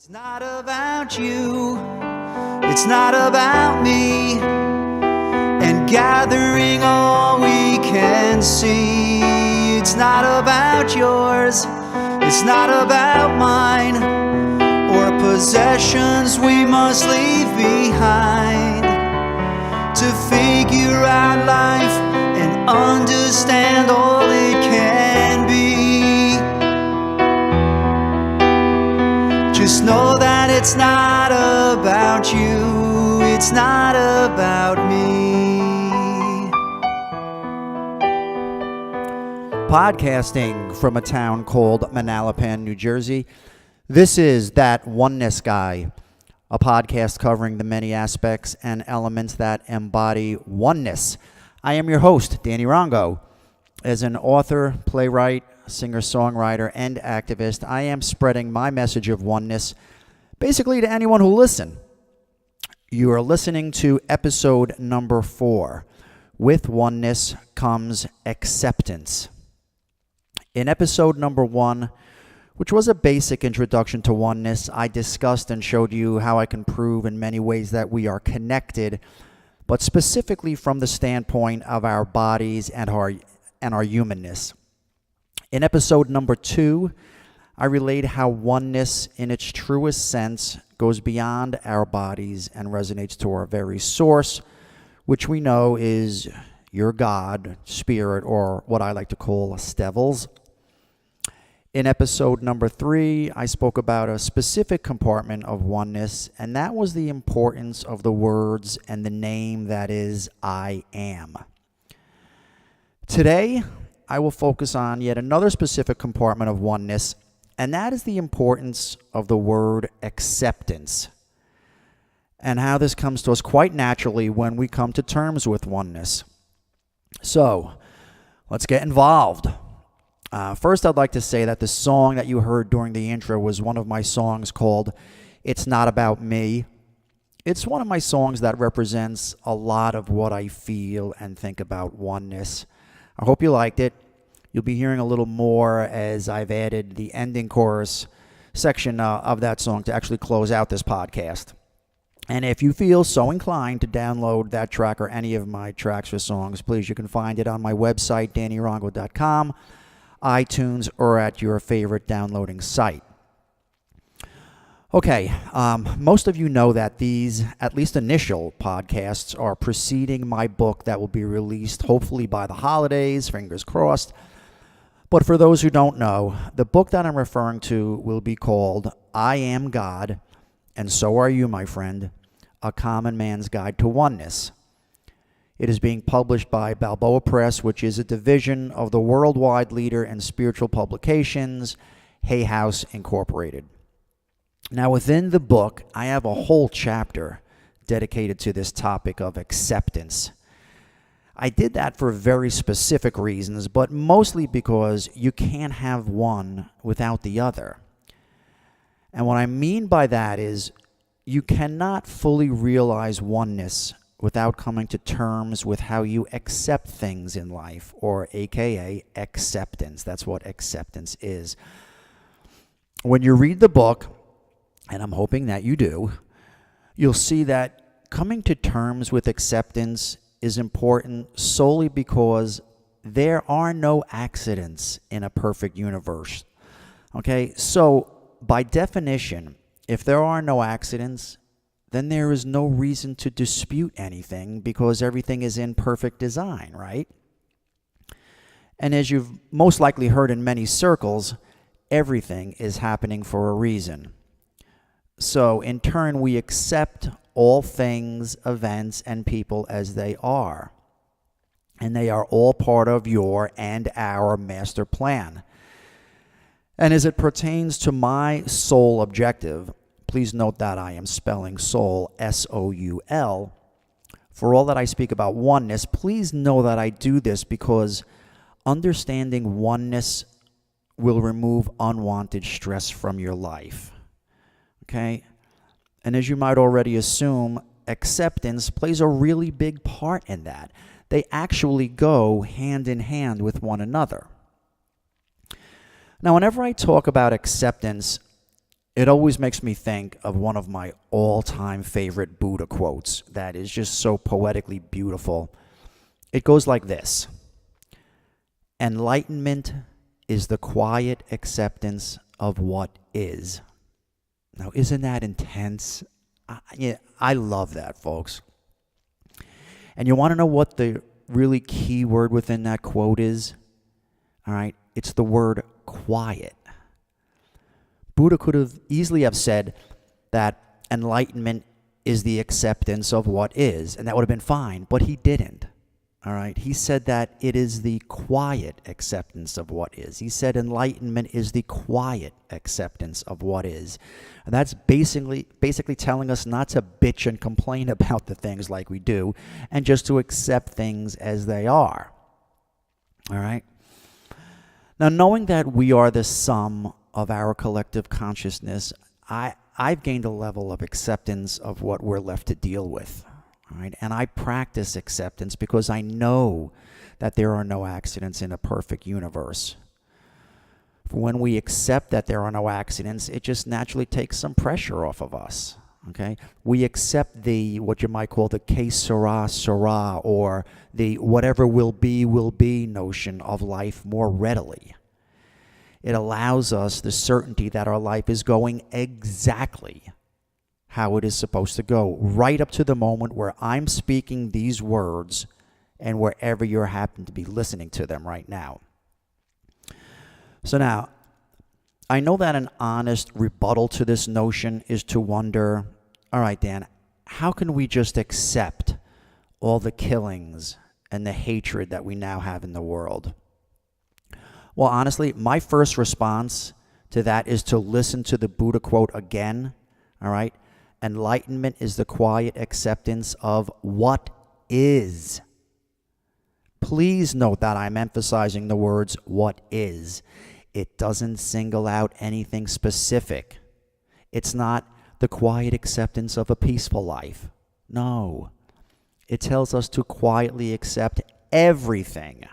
It's not about you, it's not about me, and gathering all we can see. It's not about yours, it's not about mine, or possessions we must leave behind. To figure out life and understand all it can be. Just know that it's not about you, it's not about me. Podcasting from a town called Manalapan, New Jersey. This is That Oneness Guy, a podcast covering the many aspects and elements that embody oneness. I am your host, Danny Rongo. As an author, playwright, singer-songwriter, and activist, I am spreading my message of oneness basically to anyone who will listen. You are listening to episode number 4. With oneness comes acceptance. In episode number 1, which was a basic introduction to oneness, I discussed and showed you how I can prove in many ways that we are connected, but specifically from the standpoint of our bodies and our humanness. In episode number 2, I relayed how oneness in its truest sense goes beyond our bodies and resonates to our very source, which we know is your God, spirit, or what I like to call stevels. In episode number 3, I spoke about a specific compartment of oneness, and that was the importance of the words and the name that is I am. Today, I will focus on yet another specific compartment of oneness, and that is the importance of the word acceptance, and how this comes to us quite naturally when we come to terms with oneness. So, let's get involved. First, I'd like to say that the song that you heard during the intro was one of my songs called It's Not About Me. It's one of my songs that represents a lot of what I feel and think about oneness. I hope you liked it. You'll be hearing a little more as I've added the ending chorus section of that song to actually close out this podcast. And if you feel so inclined to download that track or any of my tracks or songs, please, you can find it on my website, dannyrongo.com, iTunes, or at your favorite downloading site. Okay, most of you know that these, at least initial podcasts, are preceding my book that will be released hopefully by the holidays, fingers crossed. But for those who don't know, the book that I'm referring to will be called I Am God, and So Are You, My Friend, A Common Man's Guide to Oneness. It is being published by Balboa Press, which is a division of the worldwide leader in spiritual publications, Hay House Incorporated. Now, within the book, I have a whole chapter dedicated to this topic of acceptance. I did that for very specific reasons, but mostly because you can't have one without the other. And what I mean by that is you cannot fully realize oneness without coming to terms with how you accept things in life, or AKA acceptance. That's what acceptance is. When you read the book, and I'm hoping that you do, you'll see that coming to terms with acceptance is important solely because there are no accidents in a perfect universe. Okay, so by definition, if there are no accidents, then there is no reason to dispute anything because everything is in perfect design, right? And as you've most likely heard in many circles, everything is happening for a reason. So in turn, we accept all things, events, and people as they are. And they are all part of your and our master plan. And as it pertains to my sole objective, please note that I am spelling soul, S-O-U-L. For all that I speak about oneness, please know that I do this because understanding oneness will remove unwanted stress from your life. Okay? And as you might already assume, acceptance plays a really big part in that. They actually go hand in hand with one another. Now, whenever I talk about acceptance, It always makes me think of one of my all-time favorite Buddha quotes that is just so poetically beautiful. It goes like this: enlightenment is the quiet acceptance of what is. Now, isn't that intense? I love that, folks. And you want to know what the really key word within that quote is? All right, it's the word quiet. Buddha could have easily have said that enlightenment is the acceptance of what is, and that would have been fine, but he didn't. All right, he said that it is the quiet acceptance of what is. He said enlightenment is the quiet acceptance of what is. And that's basically telling us not to bitch and complain about the things like we do, and just to accept things as they are. All right? Now, knowing that we are the sum of our collective consciousness, I've gained a level of acceptance of what we're left to deal with. All right? And I practice acceptance because I know that there are no accidents in a perfect universe. When we accept that there are no accidents, it just naturally takes some pressure off of us. Okay? We accept the, what you might call the que sera, sera, or the whatever will be notion of life more readily. It allows us the certainty that our life is going exactly how it is supposed to go, right up to the moment where I'm speaking these words and wherever you happen to be listening to them right now. So now, I know that an honest rebuttal to this notion is to wonder, all right, Dan, how can we just accept all the killings and the hatred that we now have in the world? Well, honestly, my first response to that is to listen to the Buddha quote again, all right? Enlightenment is the quiet acceptance of what is. Please note that I'm emphasizing the words what is. It doesn't single out anything specific. It's not the quiet acceptance of a peaceful life. No. It tells us to quietly accept everything.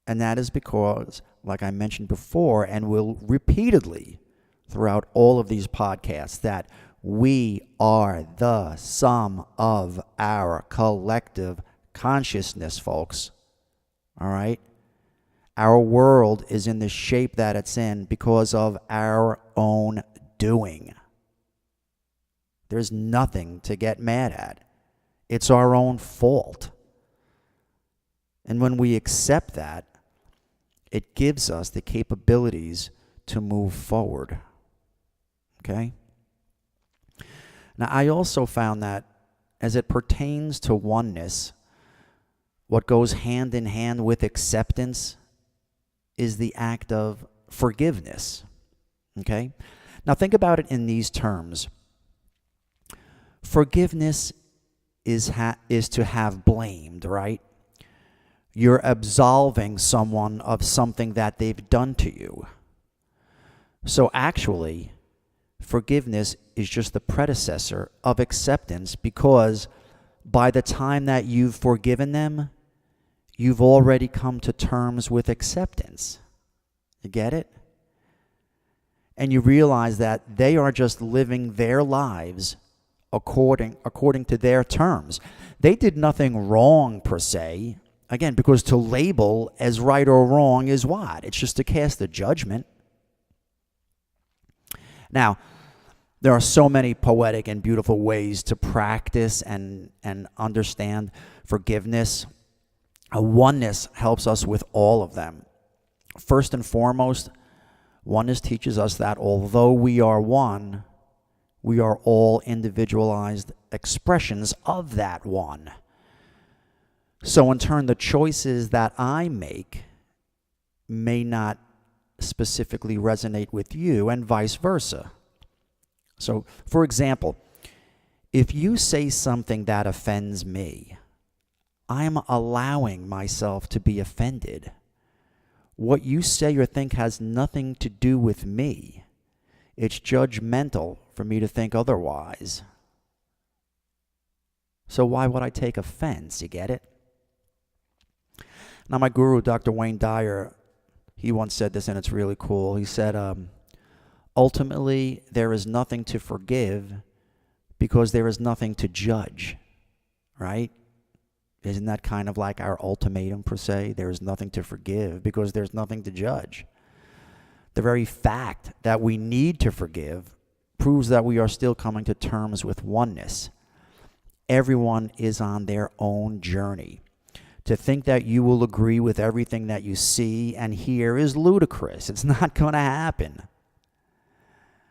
And that is because, like I mentioned before, and will repeatedly throughout all of these podcasts, that we are the sum of our collective consciousness, folks. All right? Our world is in the shape that it's in because of our own doing. There's nothing to get mad at. It's our own fault. And when we accept that, it gives us the capabilities to move forward. Okay? Now, I also found that as it pertains to oneness, what goes hand in hand with acceptance is the act of forgiveness. Okay? Now, think about it in these terms. Forgiveness is to have blamed, right? You're absolving someone of something that they've done to you. So actually, forgiveness is just the predecessor of acceptance, because by the time that you've forgiven them, you've already come to terms with acceptance. You get it? And you realize that they are just living their lives according to their terms. They did nothing wrong per se. Again, because to label as right or wrong is what? It's just to cast a judgment. Now, there are so many poetic and beautiful ways to practice and understand forgiveness. A oneness helps us with all of them. First and foremost, oneness teaches us that although we are one, we are all individualized expressions of that one. So in turn, the choices that I make may not specifically resonate with you, and vice versa. So, for example, if you say something that offends me, I'm allowing myself to be offended. What you say or think has nothing to do with me. It's judgmental for me to think otherwise. So why would I take offense? You get it? Now, my guru, Dr. Wayne Dyer, he once said this, and it's really cool. He said, Ultimately, there is nothing to forgive because there is nothing to judge, right? Isn't that kind of like our ultimatum per se? There is nothing to forgive because there's nothing to judge. The very fact that we need to forgive proves that we are still coming to terms with oneness. Everyone is on their own journey. To think that you will agree with everything that you see and hear is ludicrous. It's not going to happen.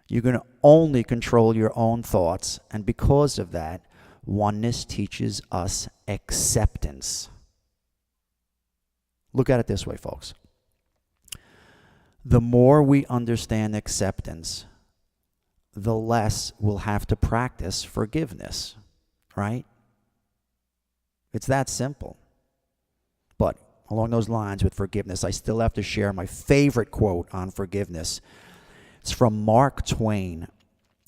You're going to only control your own thoughts, and because of that, oneness teaches us acceptance. Look at it this way, folks. The more we understand acceptance, the less we'll have to practice forgiveness, right? It's that simple. But along those lines with forgiveness, I still have to share my favorite quote on forgiveness. It's from Mark Twain,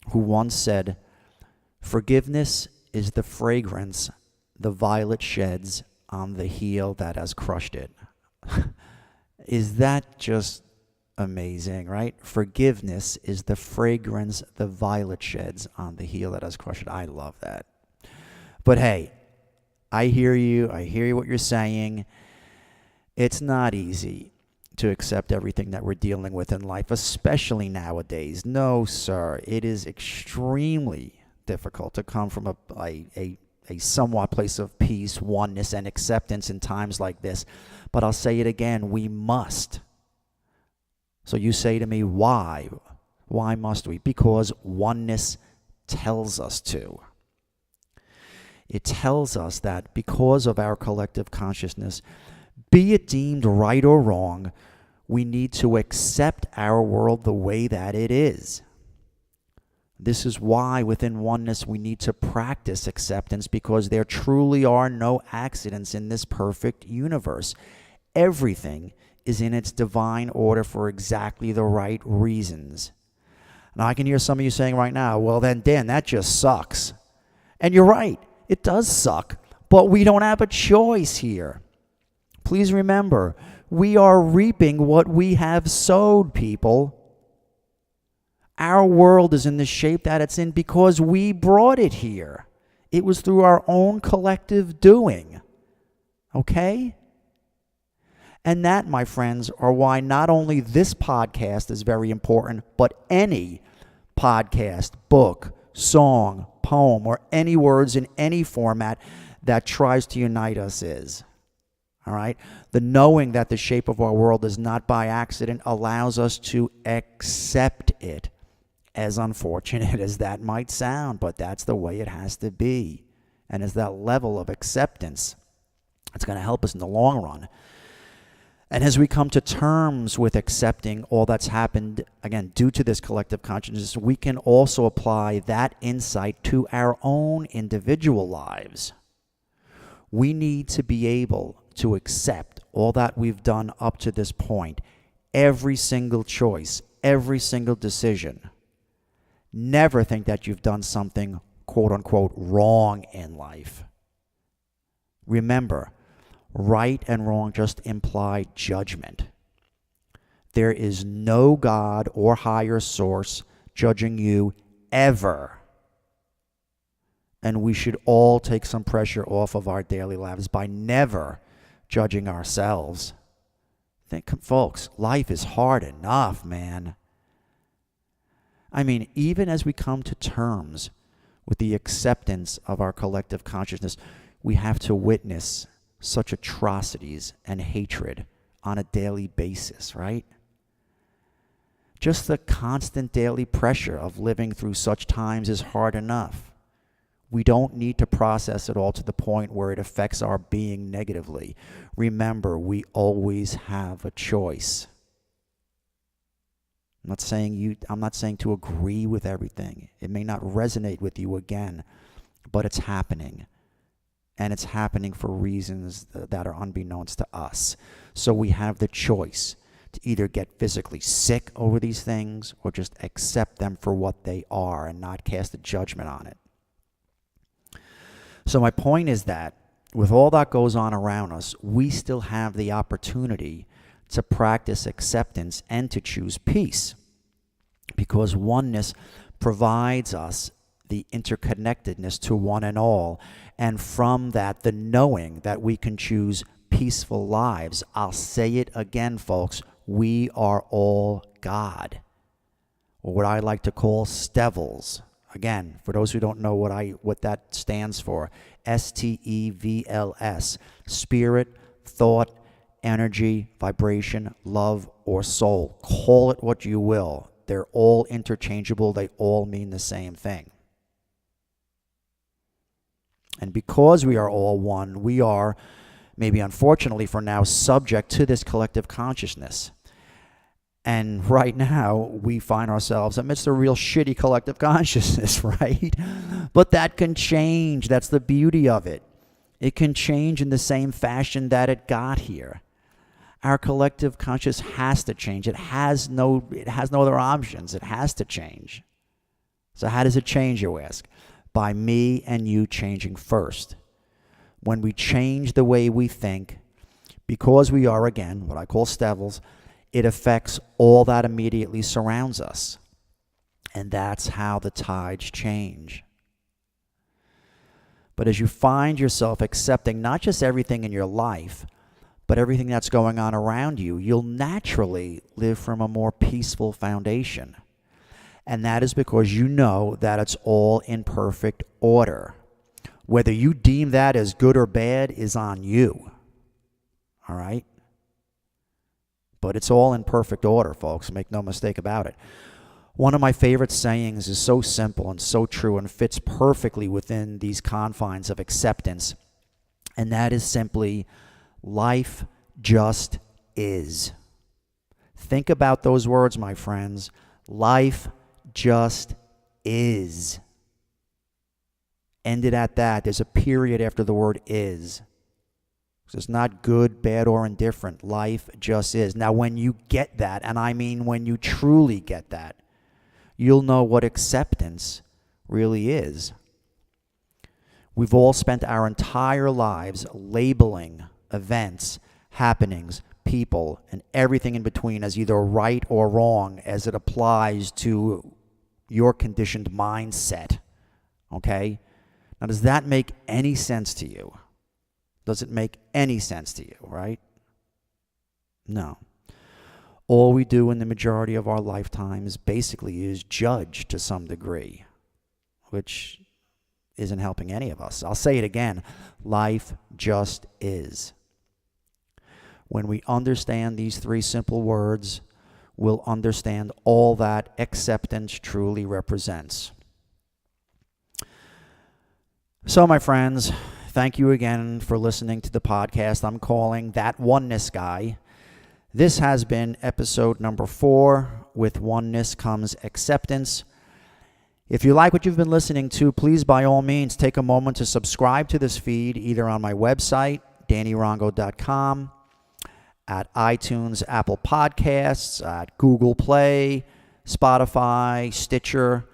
who once said, "Forgiveness is the fragrance the violet sheds on the heel that has crushed it." Is that just amazing, right? Forgiveness is the fragrance the violet sheds on the heel that has crushed it. I love that. But hey, I hear you. I hear what you're saying. It's not easy to accept everything that we're dealing with in life, especially nowadays. No, sir. It is extremely difficult to come from a somewhat place of peace, oneness, and acceptance in times like this. But I'll say it again, we must. So you say to me, why? Why must we? Because oneness tells us to. It tells us that because of our collective consciousness, be it deemed right or wrong, we need to accept our world the way that it is. This is why within oneness we need to practice acceptance, because there truly are no accidents in this perfect universe. Everything is in its divine order for exactly the right reasons. Now I can hear some of you saying right now, well then Dan, that just sucks. And you're right, it does suck, but we don't have a choice here. Please remember, we are reaping what we have sowed, people. Our world is in the shape that it's in because we brought it here. It was through our own collective doing. Okay? And that, my friends, are why not only this podcast is very important, but any podcast, book, song, poem, or any words in any format that tries to unite us is. All right? The knowing that the shape of our world is not by accident allows us to accept it, as unfortunate as that might sound, but that's the way it has to be. And it's that level of acceptance that's going to help us in the long run. And as we come to terms with accepting all that's happened, again, due to this collective consciousness, we can also apply that insight to our own individual lives. We need to be able to accept all that we've done up to this point, every single choice, every single decision. Never think that you've done something, quote unquote, wrong in life. Remember, right and wrong just imply judgment. There is no God or higher source judging you ever. And we should all take some pressure off of our daily lives by never judging ourselves. Think, folks, life is hard enough, man. I mean, even as we come to terms with the acceptance of our collective consciousness, we have to witness such atrocities and hatred on a daily basis, right? Just the constant daily pressure of living through such times is hard enough. We don't need to process it all to the point where it affects our being negatively. Remember, we always have a choice. I'm not saying to agree with everything. It may not resonate with you again, but it's happening. And it's happening for reasons that are unbeknownst to us. So we have the choice to either get physically sick over these things or just accept them for what they are and not cast a judgment on it. So my point is that with all that goes on around us, we still have the opportunity to practice acceptance and to choose peace. because oneness provides us the interconnectedness to one and all, and from that, the knowing that we can choose peaceful lives. I'll say it again, folks. We are all God, or what I like to call stevels. Again, for those who don't know what that stands for, STEVLS, spirit, thought, energy, vibration, love, or soul. Call it what you will. They're all interchangeable. They all mean the same thing. And because we are all one, we are, maybe unfortunately for now, subject to this collective consciousness. And right now, we find ourselves amidst a real shitty collective consciousness, right? But that can change. That's the beauty of it. It can change in the same fashion that it got here. Our collective consciousness has to change. It has no other options. It has to change. So how does it change, you ask? By me and you changing first. When we change the way we think, because we are, again, what I call stevels, it affects all that immediately surrounds us. And that's how the tides change. But as you find yourself accepting not just everything in your life, but everything that's going on around you, you'll naturally live from a more peaceful foundation. And that is because you know that it's all in perfect order. Whether you deem that as good or bad is on you. All right? But it's all in perfect order, folks. Make no mistake about it. One of my favorite sayings is so simple and so true and fits perfectly within these confines of acceptance. And that is simply, life just is. Think about those words, my friends. Life just is. End it at that. There's a period after the word is. So it's not good, bad, or indifferent. Life just is. Now, when you get that, and I mean when you truly get that, you'll know what acceptance really is. We've all spent our entire lives labeling events, happenings, people, and everything in between as either right or wrong as it applies to your conditioned mindset. Okay? Now, does that make any sense to you? Does it make any sense to you, right? No. All we do in the majority of our lifetimes basically is judge to some degree, which isn't helping any of us. I'll say it again. Life just is. When we understand these three simple words, we'll understand all that acceptance truly represents. So, my friends, thank you again for listening to the podcast I'm calling That Oneness Guy. This has been episode number 4. With oneness comes acceptance. If you like what you've been listening to, please by all means take a moment to subscribe to this feed either on my website, DannyRongo.com, at iTunes, Apple Podcasts, at Google Play, Spotify, Stitcher,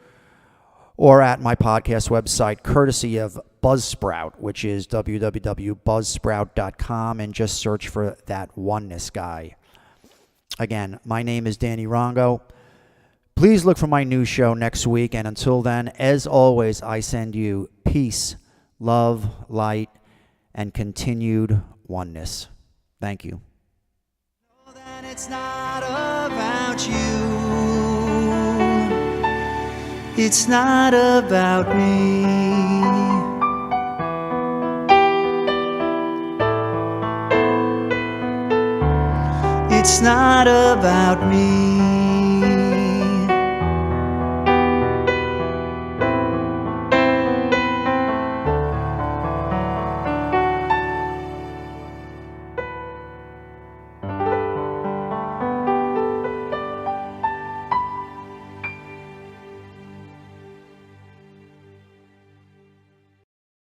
or at my podcast website, courtesy of Buzzsprout, which is www.buzzsprout.com, and just search for That Oneness Guy. Again, my name is Danny Rongo. Please look for my new show next week, and until then, as always, I send you peace, love, light, and continued oneness. Thank you. Know that it's not about you. It's not about me. It's not about me.